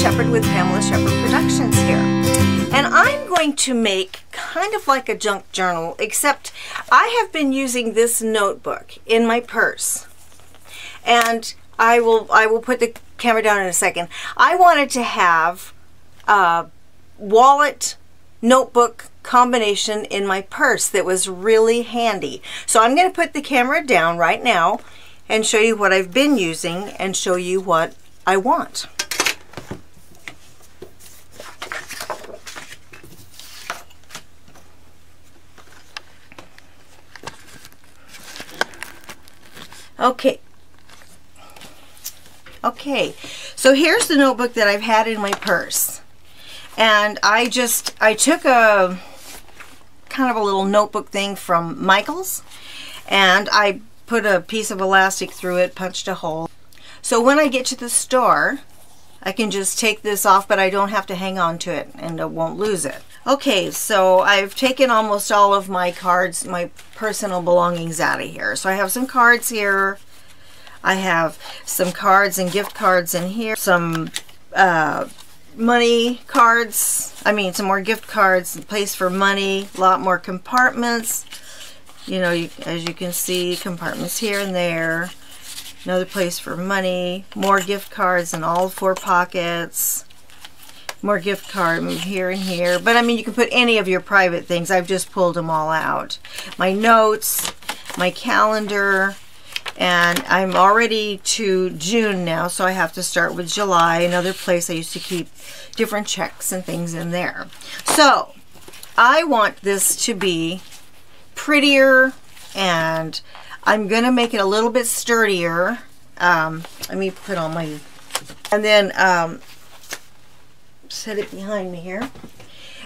Shepherd with Pamela Shepherd Productions here. And I'm going to make kind of like a junk journal, except I have been using this notebook in my purse. And I will put the camera down in a second. I wanted to have a wallet notebook combination in my purse that was really handy. So I'm going to put the camera down right now and show you what I've been using and show you what I want. Okay, so here's the notebook that I've had in my purse. And I took a kind of a little notebook thing from Michael's, and I put a piece of elastic through it, punched a hole. So when I get to the store, I can just take this off, but I don't have to hang on to it and I won't lose it. Okay, so I've taken almost all of my cards, my personal belongings out of here. So I have some cards here. I have some cards and gift cards in here. Some money cards. I mean, some more gift cards, a place for money, a lot more compartments. You know, as you can see, compartments here and there. Another place for money. More gift cards in all 4 pockets. More gift card here and here. But I mean, you can put any of your private things. I've just pulled them all out. My notes, my calendar, and I'm already to June now, so I have to start with July. Another place I used to keep different checks and things in there. So I want this to be prettier, and I'm gonna make it a little bit sturdier. Let me put on my, and then set it behind me here.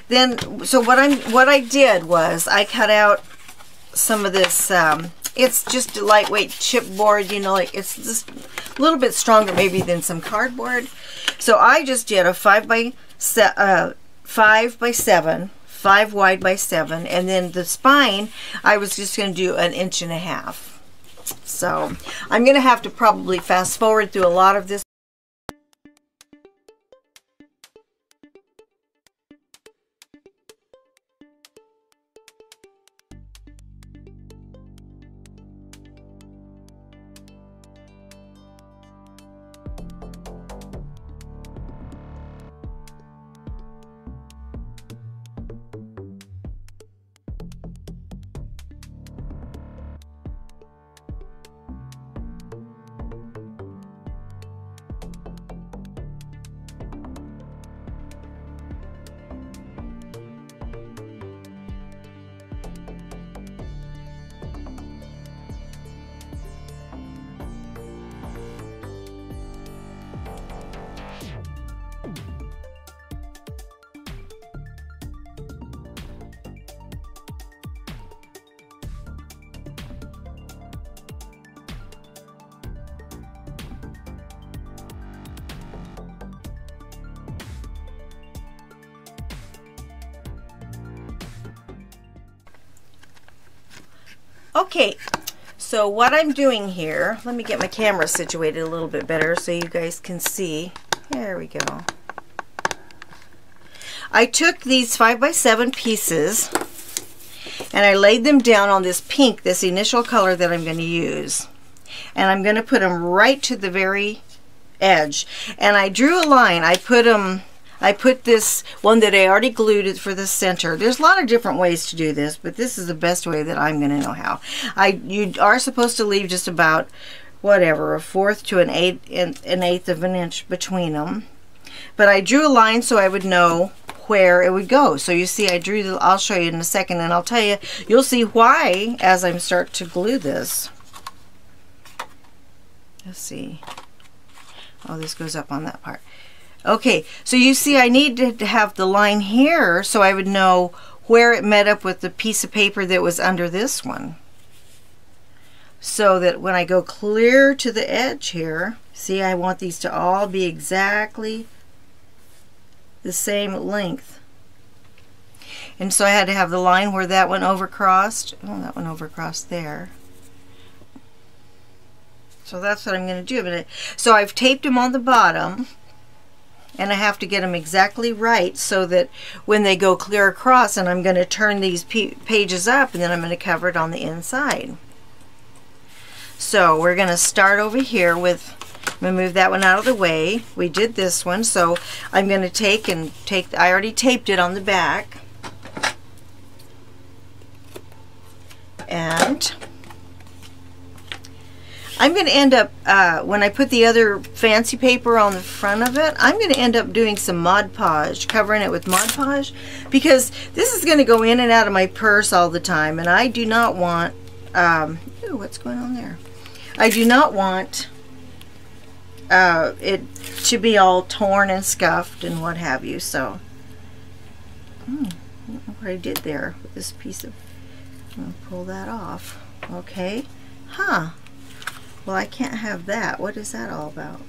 Then, so what I did was I cut out some of this. It's just a lightweight chipboard, you know, like it's just a little bit stronger maybe than some cardboard. So I just did a 5 by 7, 5 wide by 7, and then the spine I was just going to do 1.5 inches. So I'm going to have to probably fast forward through a lot of this. Okay, so what I'm doing here, let me get my camera situated a little bit better so you guys can see. There we go. I took these 5 by 7 pieces and I laid them down on this pink, this initial color that I'm going to use. And I'm going to put them right to the very edge. And I drew a line. I put this one that I already glued it for the center. There's a lot of different ways to do this, but this is the best way that I'm going to know how. You are supposed to leave just about, whatever, 1/4 to 1/8 of an inch between them. But I drew a line so I would know where it would go. So you see, I drew the, I'll show you in a second, and I'll tell you, you'll see why as I start to glue this. Let's see. Oh, this goes up on that part. Okay, so you see I needed to have the line here so I would know where it met up with the piece of paper that was under this one. So that when I go clear to the edge here, see, I want these to all be exactly the same length. And so I had to have the line where that one overcrossed. Oh, that one overcrossed there. So that's what I'm going to do. So I've taped them on the bottom. and I have to get them exactly right so that when they go clear across, and I'm going to turn these pages up, and then I'm going to cover it on the inside. So we're going to start over here with, I'm going to move that one out of the way. We did this one, so I'm going to take, I already taped it on the back. And I'm going to end up, when I put the other fancy paper on the front of it, I'm going to end up doing some Mod Podge, covering it with Mod Podge, because this is going to go in and out of my purse all the time, and I do not want, ooh, what's going on there? I do not want it to be all torn and scuffed and what have you, so, I don't know what I did there with this piece of, I'm going to pull that off, okay, huh. Well, I can't have that. What is that all about?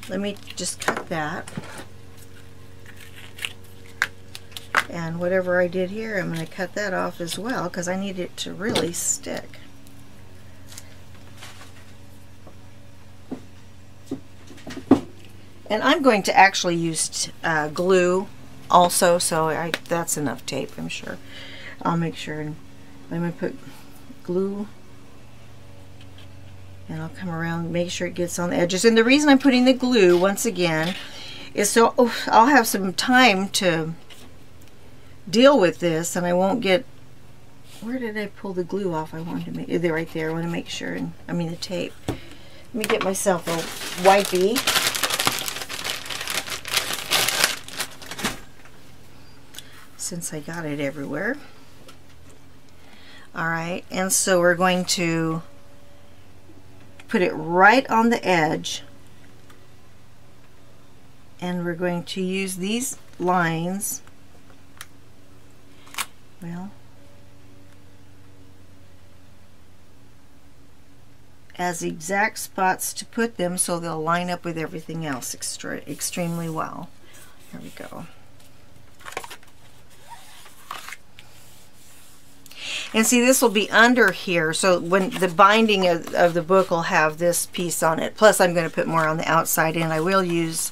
Let me just cut that. And whatever I did here, I'm going to cut that off as well because I need it to really stick. And I'm going to actually use glue also, so that's enough tape, I'm sure. I'll make sure, and I'm going to put glue. And I'll come around, make sure it gets on the edges. And the reason I'm putting the glue, once again, is so I'll have some time to deal with this, and I won't get, where did I pull the glue off? I wanted to make it right there. I want to make sure, and I mean the tape. Let me get myself a wipey. Since I got it everywhere. Alright, and so we're going to put it right on the edge, and we're going to use these lines, well, as exact spots to put them so they'll line up with everything else extremely well. There we go. And see, this will be under here, so when the binding of the book will have this piece on it. Plus, I'm going to put more on the outside, and I will use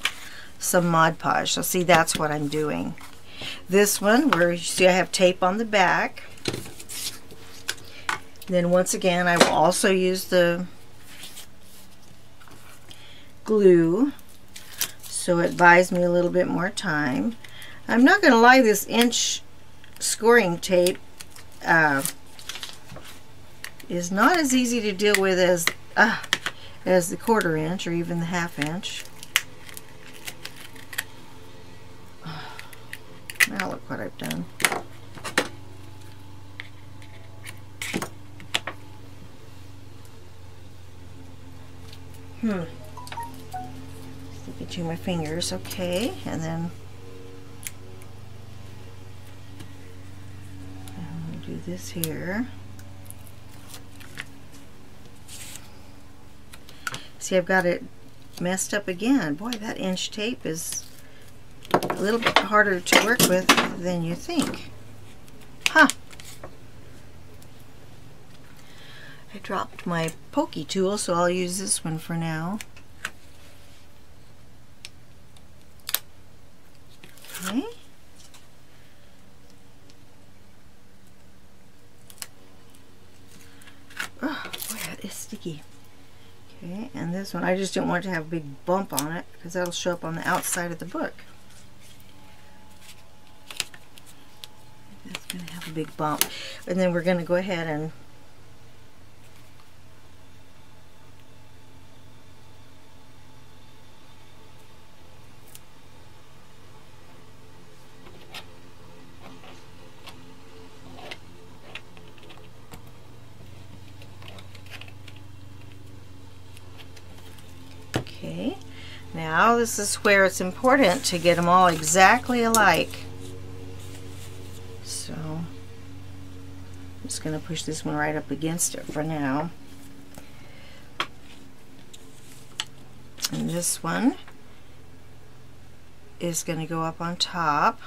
some Mod Podge. So see, that's what I'm doing. This one, where you see I have tape on the back. Then once again, I will also use the glue, so it buys me a little bit more time. I'm not going to lie, this inch scoring tape is not as easy to deal with as the 1/4 inch or even the 1/2 inch. Now look what I've done. Stick it to my fingers, okay, and then do this here. See, I've got it messed up again. Boy, that inch tape is a little bit harder to work with than you think. Huh. I dropped my pokey tool, so I'll use this one for now. Okay. Oh, boy, that is sticky. Okay, and this one, I just don't want it to have a big bump on it because that'll show up on the outside of the book. That's going to have a big bump. And then we're going to go ahead and okay, now this is where it's important to get them all exactly alike. So I'm just going to push this one right up against it for now. And this one is going to go up on top,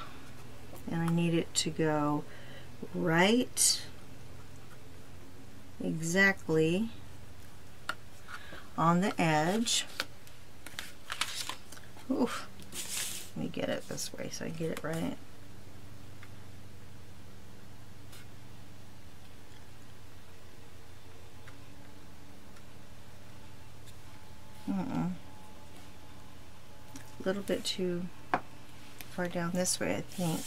and I need it to go right exactly on the edge. Oof. Let me get it this way so I get it right. A little bit too far down this way, I think.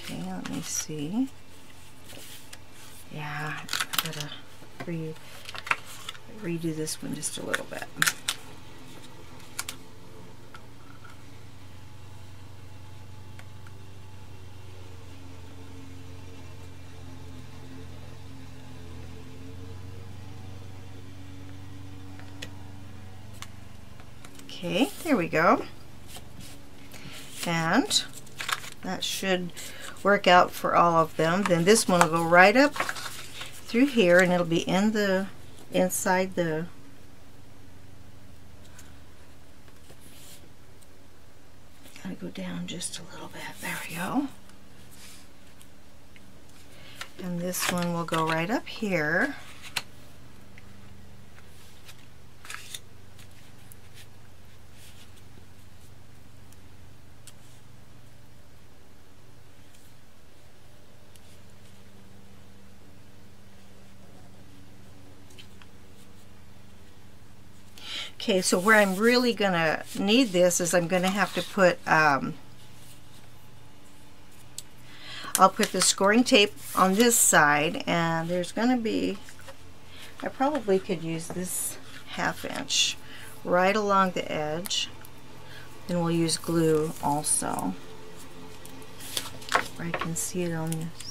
Okay, let me see. Yeah, I gotta redo this one just a little bit. Okay, there we go. And that should work out for all of them. Then this one will go right up through here, and it'll be in the inside the gotta go down just a little bit. There we go. And this one will go right up here. Okay, so where I'm really going to need this is I'm going to have to put, I'll put the scoring tape on this side, and there's going to be, I probably could use this 1/2 inch right along the edge. Then we'll use glue also, where I can see it on this.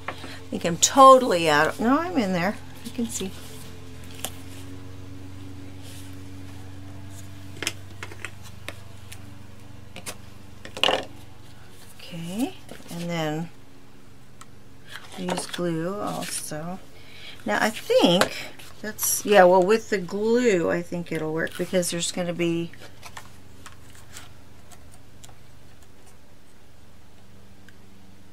I think I'm totally out of, no, I'm in there. You can see. Okay, and then use glue also. Now I think that's, yeah, well with the glue I think it'll work, because there's going to be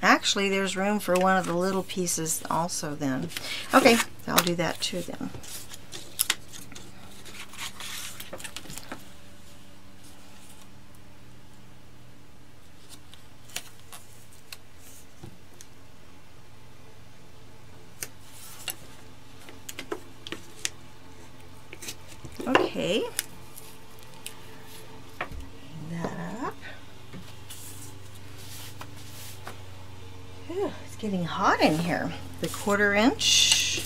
actually, there's room for one of the little pieces also then. Okay, I'll do that too then. Okay. Hang that up. Ooh, it's getting hot in here. The 1/4 inch.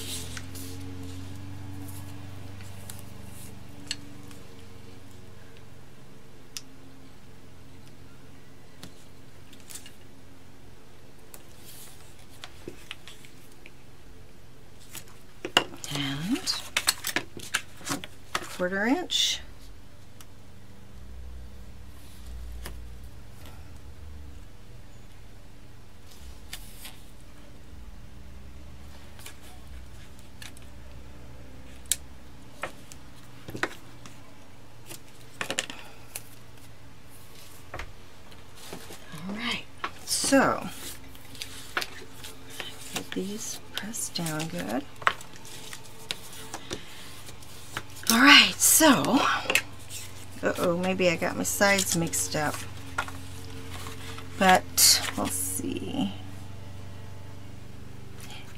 And 1/4 inch. So, get these pressed down good. Alright, so, uh-oh, maybe I got my sides mixed up. But, we'll see.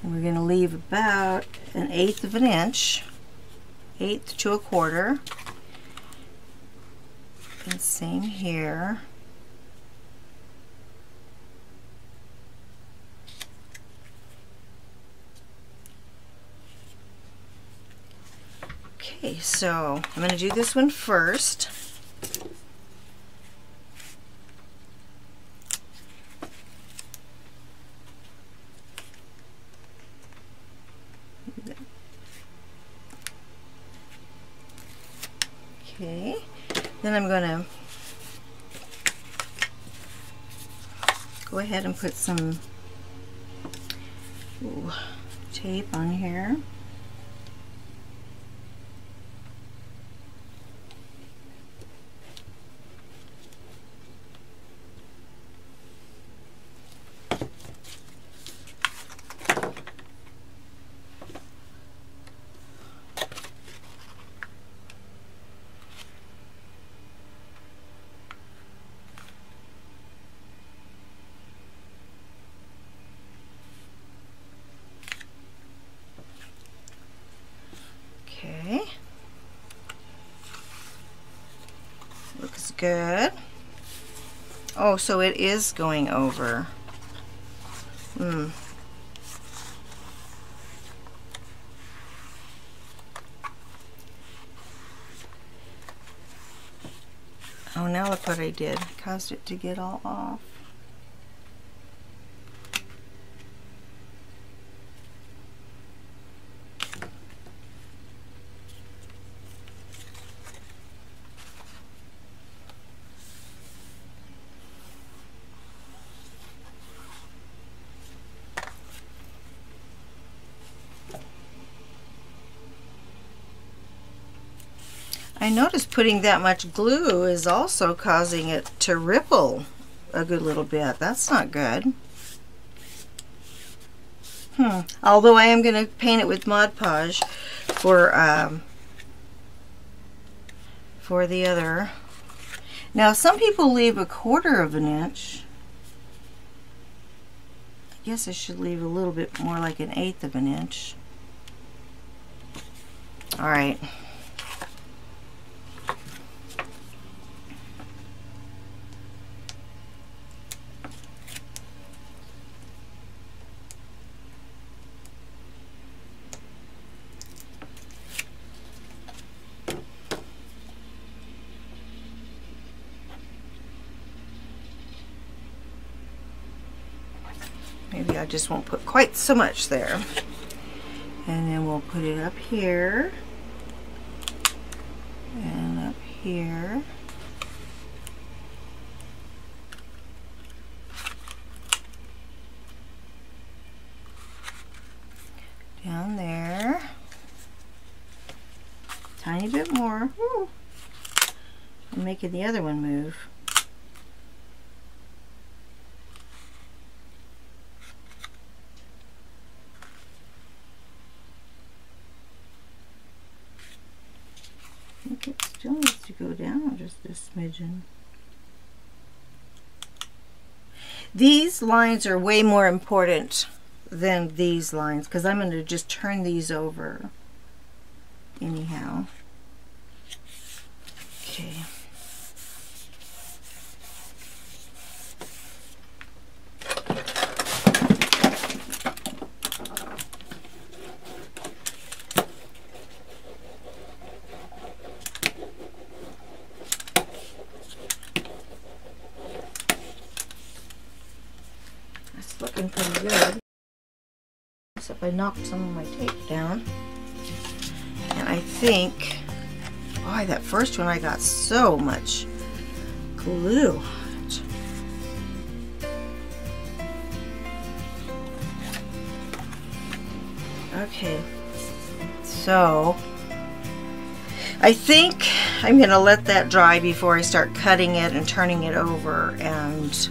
And we're going to leave about 1/8 of an inch, 1/8 to 1/4. And same here. Okay, so I'm going to do this one first. Okay, then I'm going to go ahead and put some tape on here. good. Oh, so it is going over. Oh, now look what I did. I caused it to get all off. I noticed putting that much glue is also causing it to ripple a good little bit. That's not good. Although I am going to paint it with Mod Podge for the other. Now some people leave 1/4 of an inch. I guess I should leave a little bit more, like 1/8 of an inch. All right. Maybe I just won't put quite so much there. And then we'll put it up here and up here. Down there. Tiny bit more. Woo. I'm making the other one move. I think it still needs to go down just a smidgen. These lines are way more important than these lines because I'm going to just turn these over anyhow. Okay. Looking pretty good. Except I knocked some of my tape down. And I think, boy, that first one I got so much glue on it. Okay, so I think I'm going to let that dry before I start cutting it and turning it over and